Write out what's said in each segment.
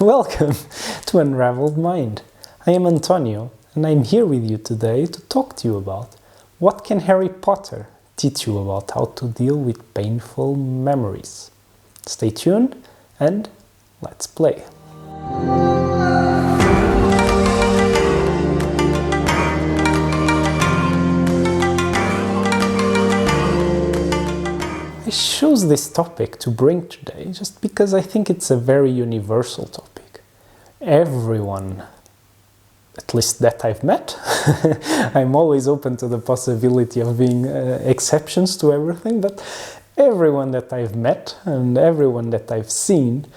Welcome to Unraveled Mind. I am Antonio, and I'm here with you today to talk to you about what can Harry Potter teach you about how to deal with painful memories. Stay tuned and let's play. I chose this topic to bring today just because I think it's a very universal topic. Everyone, at least that I've met, I'm always open to the possibility of being exceptions to everything, but everyone that I've met and everyone that I've seen,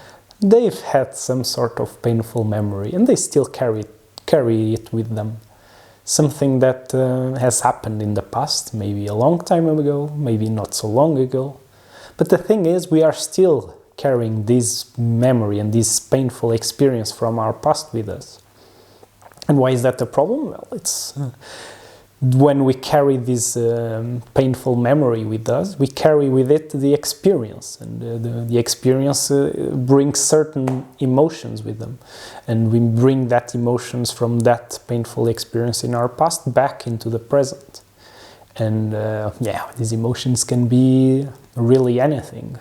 they've had some sort of painful memory and they still carry it with them. Something that has happened in the past, maybe a long time ago, maybe not so long ago. But the thing is, we are still carrying this memory and this painful experience from our past with us. And why is that a problem? Well, it's when we carry this painful memory with us, we carry with it the experience, and the experience brings certain emotions with them, and we bring that emotions from that painful experience in our past back into the present. And these emotions can be really anything.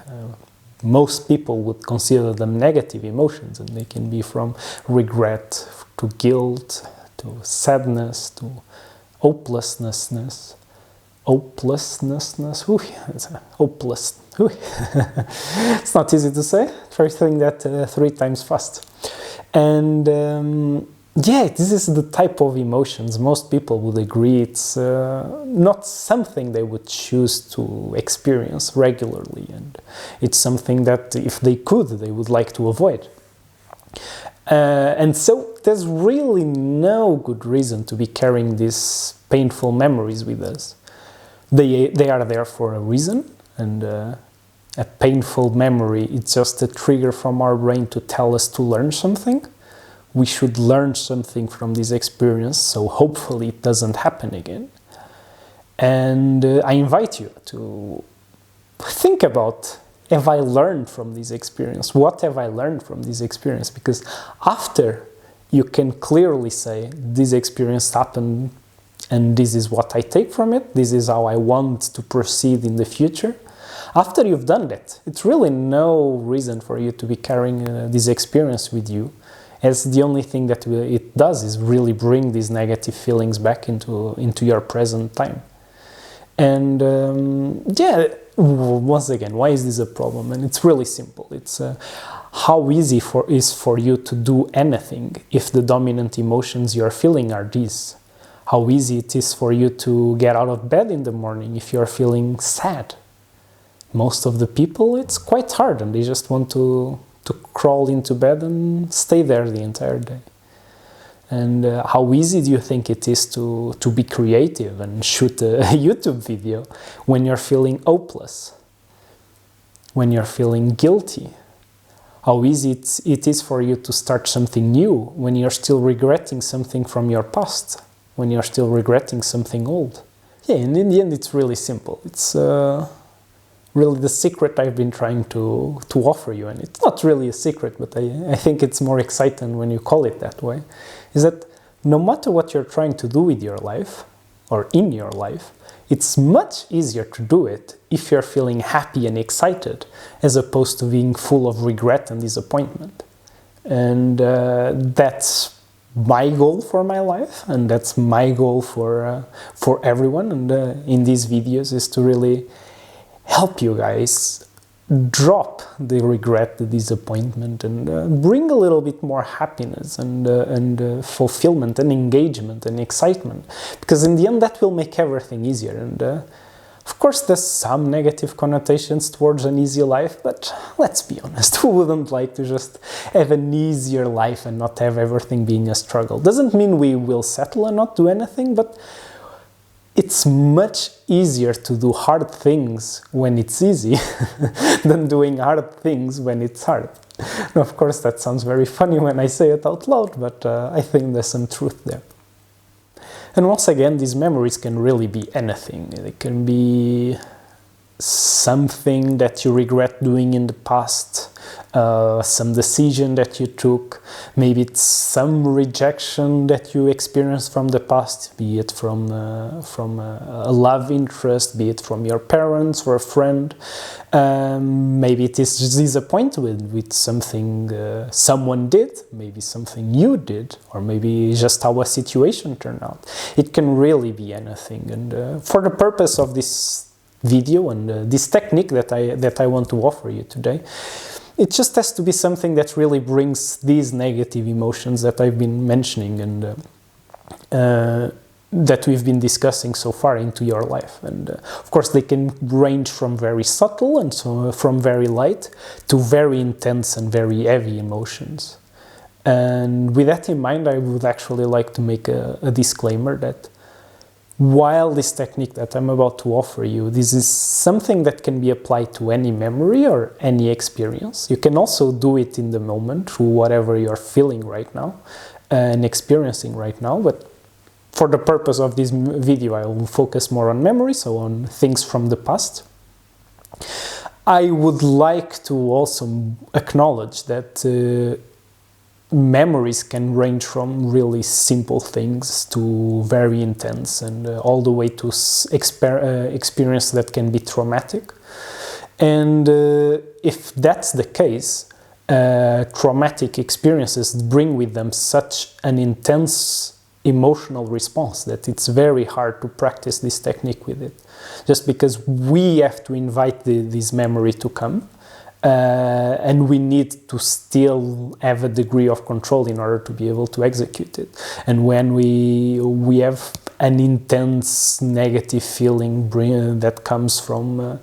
Most people would consider them negative emotions, and they can be from regret to guilt to sadness to hopelessness. It's not easy to say. Try saying that 3 times fast. And this is the type of emotions most people would agree it's not something they would choose to experience regularly, and it's something that if they could, they would like to avoid. And so there's really no good reason to be carrying these painful memories with us. They are there for a reason, and a painful memory, it's just a trigger from our brain to tell us to learn something. We should learn something from this experience, so hopefully it doesn't happen again. And I invite you to think about, have I learned from this experience? What have I learned from this experience? Because after you can clearly say, this experience happened and this is what I take from it, this is how I want to proceed in the future. After you've done that, it's really no reason for you to be carrying this experience with you, as the only thing that it does is really bring these negative feelings back into your present time. And once again, why is this a problem? And it's really simple. It's how easy is for you to do anything if the dominant emotions you're feeling are these. How easy it is for you to get out of bed in the morning if you're feeling sad. Most of the people, it's quite hard, and they just want to crawl into bed and stay there the entire day. And how easy do you think it is to be creative and shoot a YouTube video when you're feeling hopeless, when you're feeling guilty? How easy it is for you to start something new when you're still regretting something from your past, when you're still regretting something old? Yeah, and in the end it's really simple. It's really the secret I've been trying to offer you, and it's not really a secret, but I think it's more exciting when you call it that way, is that no matter what you're trying to do with your life, or in your life, it's much easier to do it if you're feeling happy and excited, as opposed to being full of regret and disappointment. And that's my goal for my life, and that's my goal for everyone, and in these videos is to really help you guys drop the regret, the disappointment, and bring a little bit more happiness and fulfillment and engagement and excitement. Because in the end, that will make everything easier. And of course, there's some negative connotations towards an easy life, but let's be honest, who wouldn't like to just have an easier life and not have everything being a struggle? Doesn't mean we will settle and not do anything, but it's much easier to do hard things when it's easy than doing hard things when it's hard. Now, of course, that sounds very funny when I say it out loud, but I think there's some truth there. And once again, these memories can really be anything. They can be something that you regret doing in the past. some decision that you took, maybe it's some rejection that you experienced from the past, be it from a love interest, be it from your parents or a friend. Maybe it is just disappointed with something someone did, maybe something you did, or maybe just how a situation turned out. It can really be anything. And for the purpose of this video and this technique that I want to offer you today, it just has to be something that really brings these negative emotions that I've been mentioning and that we've been discussing so far into your life. And of course they can range from very subtle and so from very light to very intense and very heavy emotions. And with that in mind, I would actually like to make a disclaimer that while this technique that I'm about to offer you, this is something that can be applied to any memory or any experience. You can also do it in the moment through whatever you're feeling right now and experiencing right now. But for the purpose of this video, I will focus more on memory, so on things from the past. I would like to also acknowledge that memories can range from really simple things to very intense and all the way to experience that can be traumatic. And if that's the case, traumatic experiences bring with them such an intense emotional response that it's very hard to practice this technique with it, just because we have to invite this memory to come. And we need to still have a degree of control in order to be able to execute it. And when we have an intense negative feeling that comes from a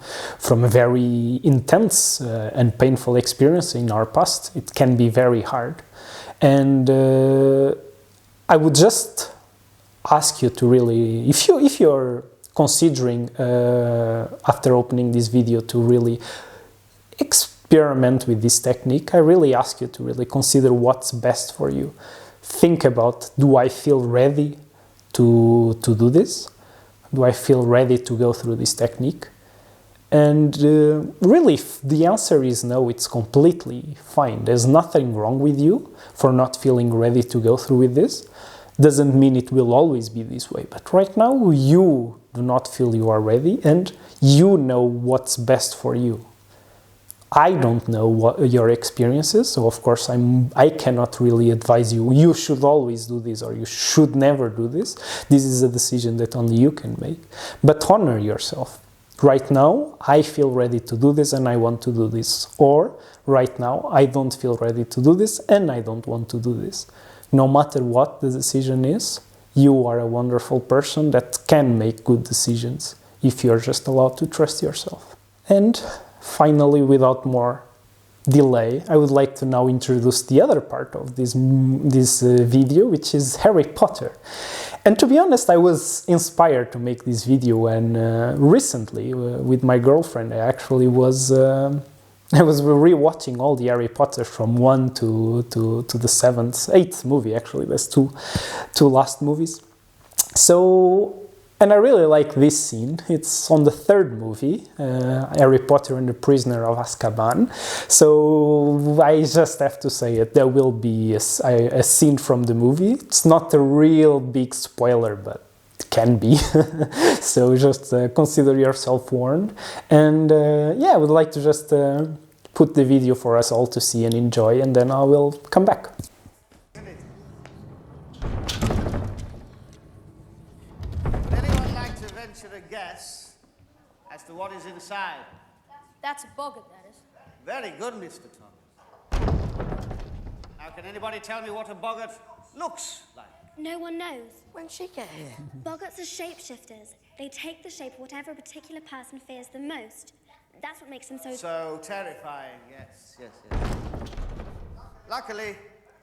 very intense and painful experience in our past, it can be very hard. And I would just ask you to really, if you're considering after opening this video to really experiment with this technique, I really ask you to really consider what's best for you. Think about, do I feel ready to do this? Do I feel ready to go through this technique? And really, if the answer is no, it's completely fine. There's nothing wrong with you for not feeling ready to go through with this. Doesn't mean it will always be this way. But right now, you do not feel you are ready and you know what's best for you. I don't know what your experience is, so of course I cannot really advise you, you should always do this or you should never do this. This is a decision that only you can make. But honor yourself. Right now, I feel ready to do this and I want to do this. Or, right now, I don't feel ready to do this and I don't want to do this. No matter what the decision is, you are a wonderful person that can make good decisions if you're just allowed to trust yourself. And finally, without more delay, I would like to now introduce the other part of this video, which is Harry Potter. And to be honest, I was inspired to make this video, and recently, with my girlfriend, I actually was rewatching all the Harry Potter from 1 to the 8th movie, actually. There's two last movies. So, and I really like this scene. It's on the 3rd movie, Harry Potter and the Prisoner of Azkaban. So I just have to say it. There will be a scene from the movie. It's not a real big spoiler, but it can be. So just consider yourself warned. And yeah, I would like to just put the video for us all to see and enjoy, and then I will come back. A guess as to what is inside. That's a boggart, that is. Very good, Mr. Thomas. Now, can anybody tell me what a boggart looks like? No one knows. When'd she get here? Boggarts are shapeshifters. They take the shape of whatever a particular person fears the most. That's what makes them so terrifying, yes. Luckily,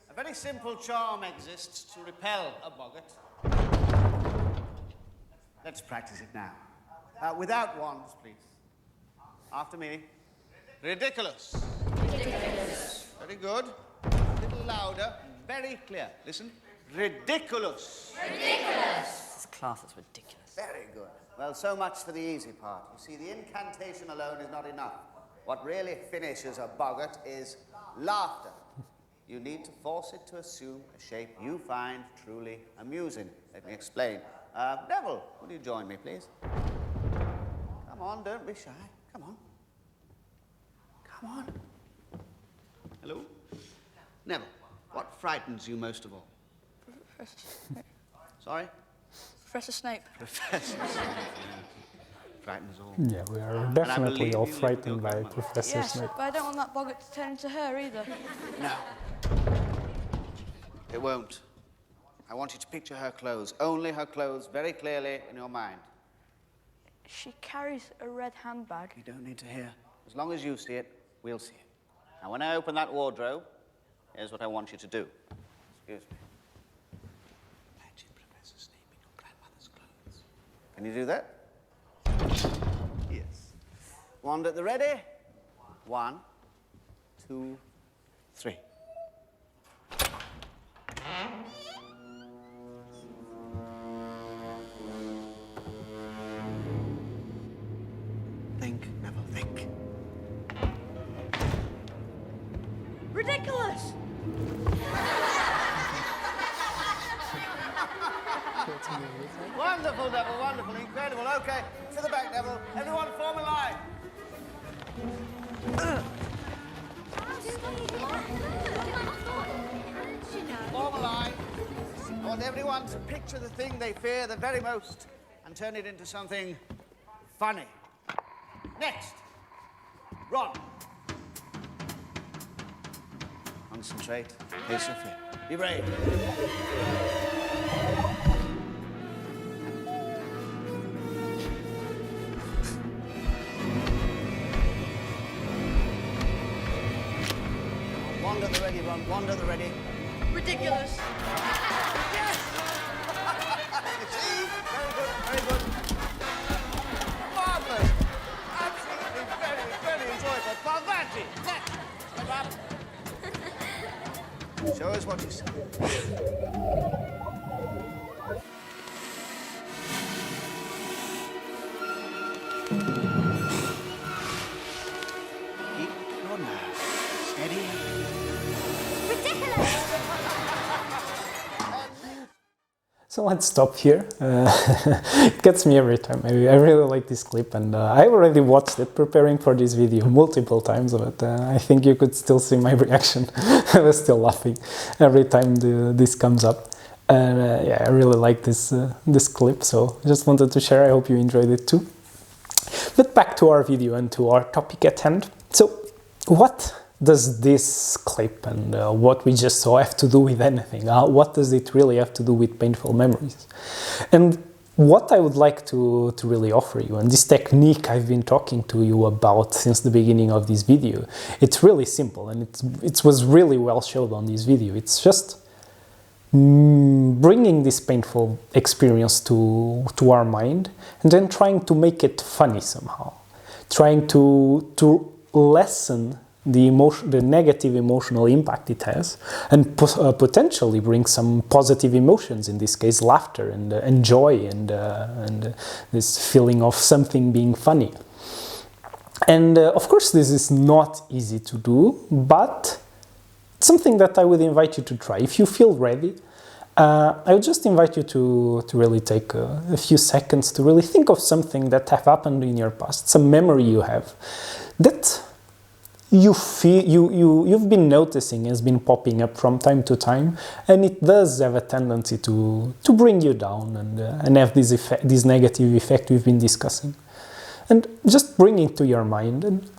a very simple charm exists to repel a boggart. Let's practice it now. Without wands, please. After me. Riddikulus. Riddikulus. Very good. A little louder. Very clear. Listen. Riddikulus. Ridiculous. This class is ridiculous. Very good. Well, so much for the easy part. You see, the incantation alone is not enough. What really finishes a boggart is laughter. You need to force it to assume a shape you find truly amusing. Let me explain. Neville, will you join me, please? Come on, don't be shy. Come on. Come on. Hello? Neville, what frightens you most of all? Professor Snape. Sorry? Professor Snape. Professor Snape. Frightens all. Yeah, we are definitely all frightened by grandmother. Professor Yes, Snape. but I don't want that boggart to turn into her either. No. It won't. I want you to picture her clothes, only her clothes, very clearly in your mind. She carries a red handbag. You don't need to hear. As long as you see it, we'll see it. Now, when I open that wardrobe, here's what I want you to do. Excuse me. Imagine Professor Snape in your grandmother's clothes. Can you do that? Yes. Wand at the ready. 1, 2, 3. Think, Neville, think. Riddikulus! Wonderful, Neville, wonderful, incredible. Okay, to the back, Neville. Everyone form a line. Form a line. I want everyone to picture the thing they fear the very most and turn it into something funny. Next. Ron. Concentrate. Face your fear. Be brave. Wand at the ready, Ron. Wand at the ready. Riddikulus! Yes! See? Very good, very good. Marvelous. Absolutely very, very enjoyable. Parvati, next. Step up. Show us what you see. Keep your nerve steady. Ridiculous! So let's stop here. It gets me every time. I really like this clip, and I already watched it preparing for this video multiple times, but I think you could still see my reaction. I was still laughing every time this comes up. And yeah, I really like this clip, so just wanted to share. I hope you enjoyed it too. But back to our video and to our topic at hand. So what does this clip and what we just saw have to do with anything? What does it really have to do with painful memories? And what I would like to really offer you, and this technique I've been talking to you about since the beginning of this video, it's really simple, and it was really well shown on this video. It's just bringing this painful experience to our mind and then trying to make it funny somehow, trying to lessen the negative emotional impact it has, and potentially bring some positive emotions, in this case laughter and joy and this feeling of something being funny. And of course this is not easy to do, but it's something that I would invite you to try. If you feel ready, I would just invite you to really take a few seconds to really think of something that have happened in your past, some memory you have that you feel you've been noticing has been popping up from time to time, and it does have a tendency to bring you down and have this negative effect we've been discussing. And just bring it to your mind and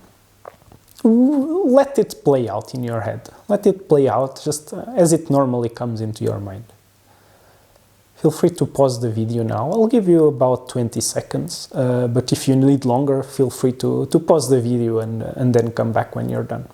let it play out in your head. Let it play out just as it normally comes into your mind. Feel free to pause the video now. I'll give you about 20 seconds, but if you need longer, feel free to pause the video and then come back when you're done.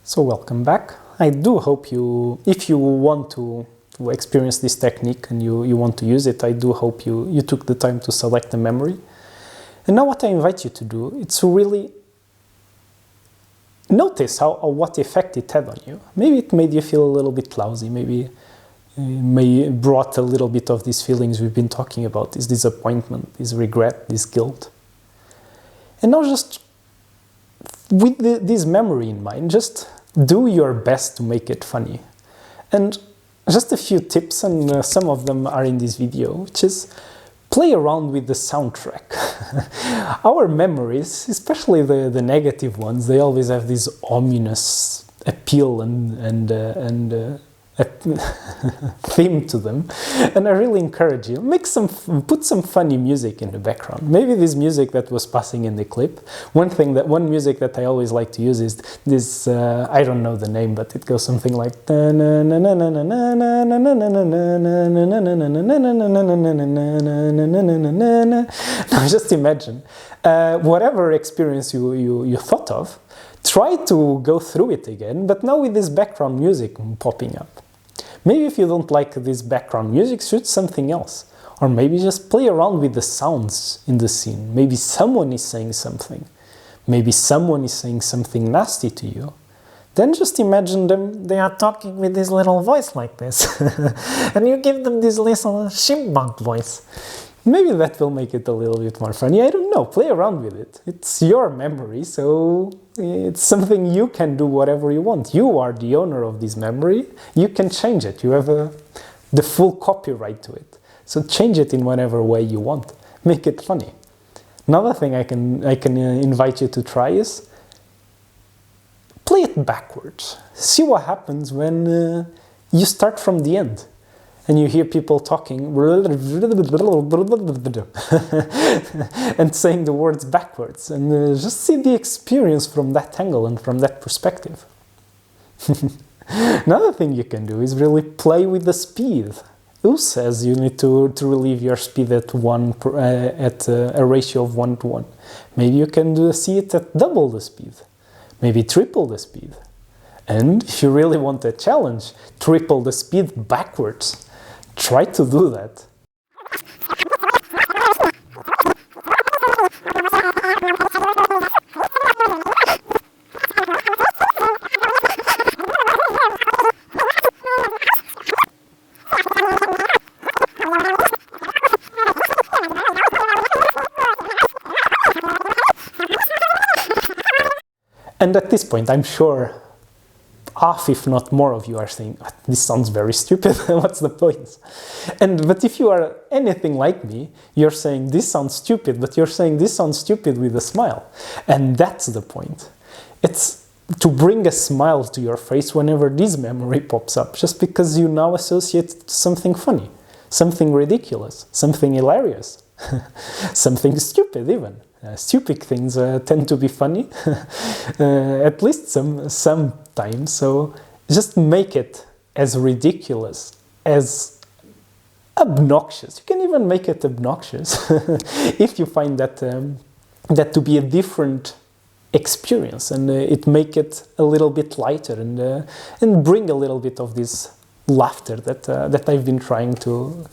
So welcome back. I do hope you, if you want to experience this technique and you want to use it, I do hope you took the time to select the memory. And now what I invite you to do, it's to really notice what effect it had on you. Maybe it made you feel a little bit lousy, maybe it may brought a little bit of these feelings we've been talking about, this disappointment, this regret, this guilt. And now just with this memory in mind, just do your best to make it funny. And just a few tips, and some of them are in this video, which is play around with the soundtrack. Our memories, especially the negative ones, they always have this ominous appeal and a theme to them, and I really encourage you, put some funny music in the background. Maybe this music that was passing in the clip. One music that I always like to use is this, I don't know the name, but it goes something like now just imagine whatever experience you thought of, try to go through it again, but now with this background music popping up. Maybe if you don't like this background music, shoot something else. Or maybe just play around with the sounds in the scene. Maybe someone is saying something. Maybe someone is saying something nasty to you. Then just imagine they are talking with this little voice like this. And you give them this little chipmunk voice. Maybe that will make it a little bit more funny. I don't know. Play around with it. It's your memory, so it's something you can do whatever you want. You are the owner of this memory. You can change it. You have the full copyright to it. So change it in whatever way you want. Make it funny. Another thing I can invite you to try is play it backwards. See what happens when you start from the end. And you hear people talking and saying the words backwards, and just see the experience from that angle and from that perspective. Another thing you can do is really play with the speed. Who says you need to relieve your speed at a ratio of 1 to 1? Maybe you can see it at double the speed, maybe triple the speed. And if you really want a challenge, triple the speed backwards. Try to do that. And at this point, I'm sure half, if not more, of you are saying, this sounds very stupid, what's the point? But if you are anything like me, you're saying this sounds stupid, but you're saying this sounds stupid with a smile. And that's the point. It's to bring a smile to your face whenever this memory pops up, just because you now associate it to something funny, something ridiculous, something hilarious, something stupid even. Stupid things tend to be funny, at least sometimes. So just make it as ridiculous, as obnoxious. You can even make it obnoxious if you find that to be a different experience, and it make it a little bit lighter and bring a little bit of this laughter that I've been trying to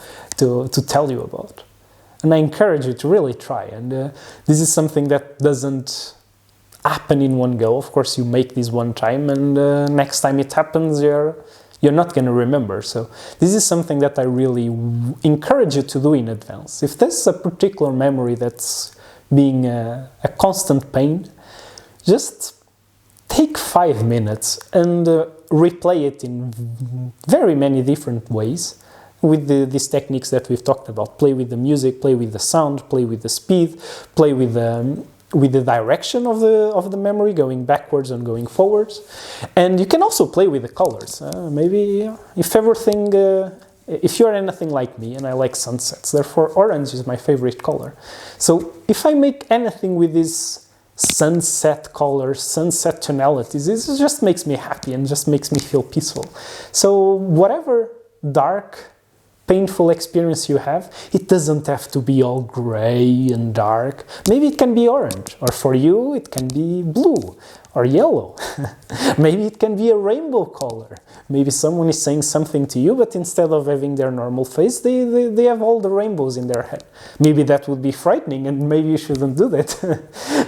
tell you about. And I encourage you to really try. And this is something that doesn't happen in one go. Of course, you make this one time, and next time it happens, you're not going to remember. So this is something that I really encourage you to do in advance. If there's a particular memory that's being a constant pain, just take 5 minutes and replay it in very many different ways. With these techniques that we've talked about. Play with the music, play with the sound, play with the speed, play with the direction of the memory, going backwards and going forwards. And you can also play with the colors. Maybe if you're anything like me, and I like sunsets, therefore orange is my favorite color. So if I make anything with these sunset colors, sunset tonalities, it just makes me happy and just makes me feel peaceful. So whatever dark, painful experience you have, it doesn't have to be all gray and dark. Maybe it can be orange, or for you it can be blue or yellow. Maybe it can be a rainbow color. Maybe someone is saying something to you, but instead of having their normal face, they have all the rainbows in their head. Maybe that would be frightening, and maybe you shouldn't do that.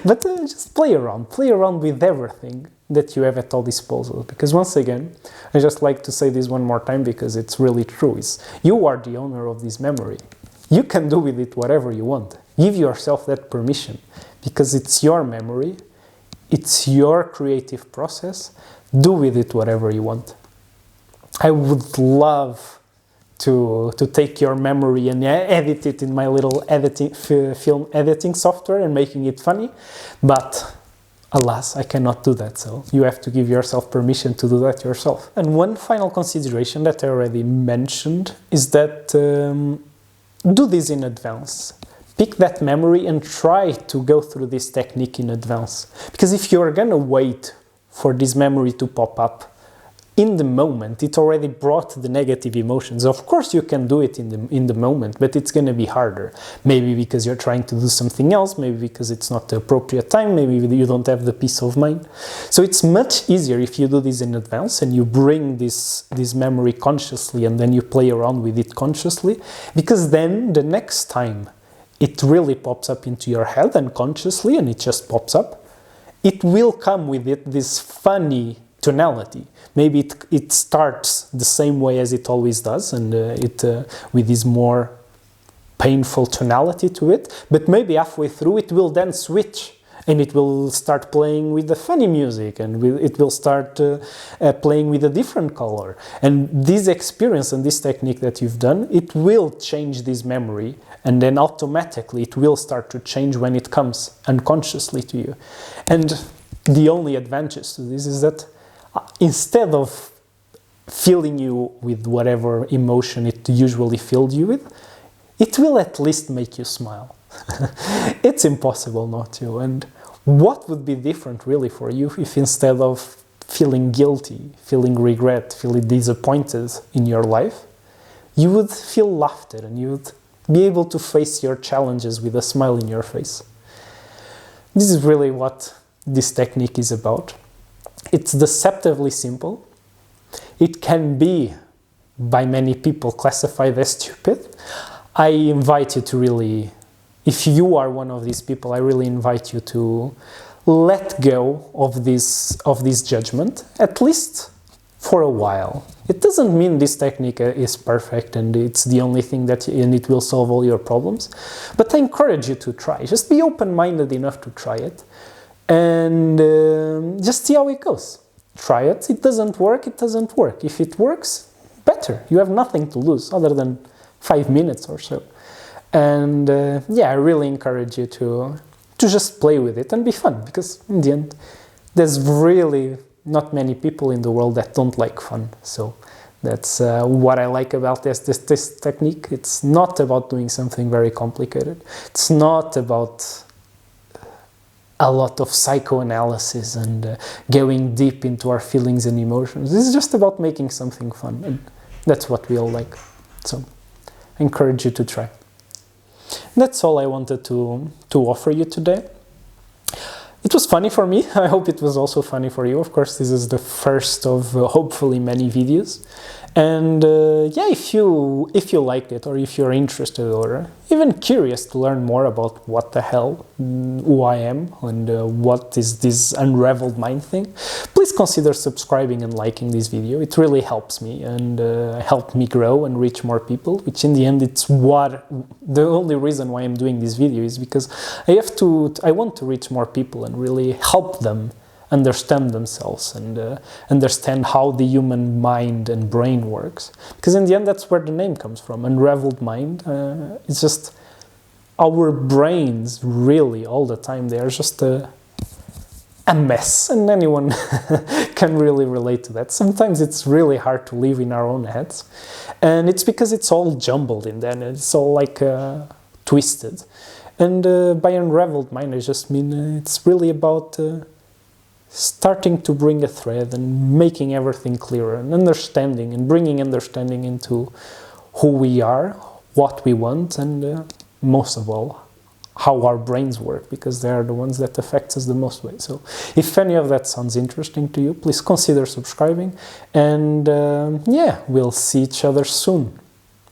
But just play around with everything that you have at all disposal. Because once again, I just like to say this one more time because it's really true, is you are the owner of this memory. You can do with it whatever you want. Give yourself that permission, because it's your memory, it's your creative process. Do with it whatever you want. I would love to take your memory and edit it in my little film editing software and making it funny, but alas, I cannot do that, so you have to give yourself permission to do that yourself. And one final consideration that I already mentioned is that do this in advance. Pick that memory and try to go through this technique in advance. Because if you're gonna wait for this memory to pop up, in the moment, it already brought the negative emotions. Of course you can do it in the moment, but it's going to be harder. Maybe because you're trying to do something else, maybe because it's not the appropriate time, maybe you don't have the peace of mind. So it's much easier if you do this in advance and you bring this memory consciously and then you play around with it consciously, because then the next time it really pops up into your head and consciously, and it just pops up, it will come with it this funny tonality. Maybe it starts the same way as it always does, and with this more painful tonality to it, but maybe halfway through it will then switch and it will start playing with the funny music, and it will start playing with a different color. And this experience and this technique that you've done, it will change this memory, and then automatically it will start to change when it comes unconsciously to you. And the only advantage to this is that instead of filling you with whatever emotion it usually filled you with, it will at least make you smile. It's impossible not to. And what would be different really for you if instead of feeling guilty, feeling regret, feeling disappointed in your life, you would feel laughter and you would be able to face your challenges with a smile in your face. This is really what this technique is about. It's deceptively simple. It can be, by many people, classified as stupid. I invite you to really, if you are one of these people, I really invite you to let go of this judgment, at least for a while. It doesn't mean this technique is perfect and it's the only thing and it will solve all your problems, but I encourage you to try. Just be open-minded enough to try it. And just see how it goes. Try it. It doesn't work, it doesn't work. If it works, better. You have nothing to lose other than 5 minutes or so. And yeah, I really encourage you to just play with it and be fun, because in the end, there's really not many people in the world that don't like fun. So that's what I like about this technique. It's not about doing something very complicated. It's not about a lot of psychoanalysis and going deep into our feelings and emotions. This is just about making something fun, and that's what we all like. So I encourage you to try. That's all I wanted to offer you today. It was funny for me. I hope it was also funny for you. Of course, this is the first of hopefully many videos. And yeah, if you liked it, or if you're interested or even curious to learn more about what the hell, who I am, and what is this Unraveled Mind thing, please consider subscribing and liking this video. It really helps me and helped me grow and reach more people, which in the end it's the only reason why I'm doing this video is because I want to reach more people and really help them understand themselves and understand how the human mind and brain works. Because in the end, that's where the name comes from. Unraveled mind. It's just our brains, really, all the time, they are just a mess. And anyone can really relate to that. Sometimes it's really hard to live in our own heads. And it's because it's all jumbled in there. It's all like twisted. And by unraveled mind, I just mean it's really about starting to bring a thread and making everything clearer and understanding and bringing understanding into who we are, what we want, and most of all, how our brains work, because they are the ones that affect us the most way. So if any of that sounds interesting to you, please consider subscribing, and yeah, we'll see each other soon.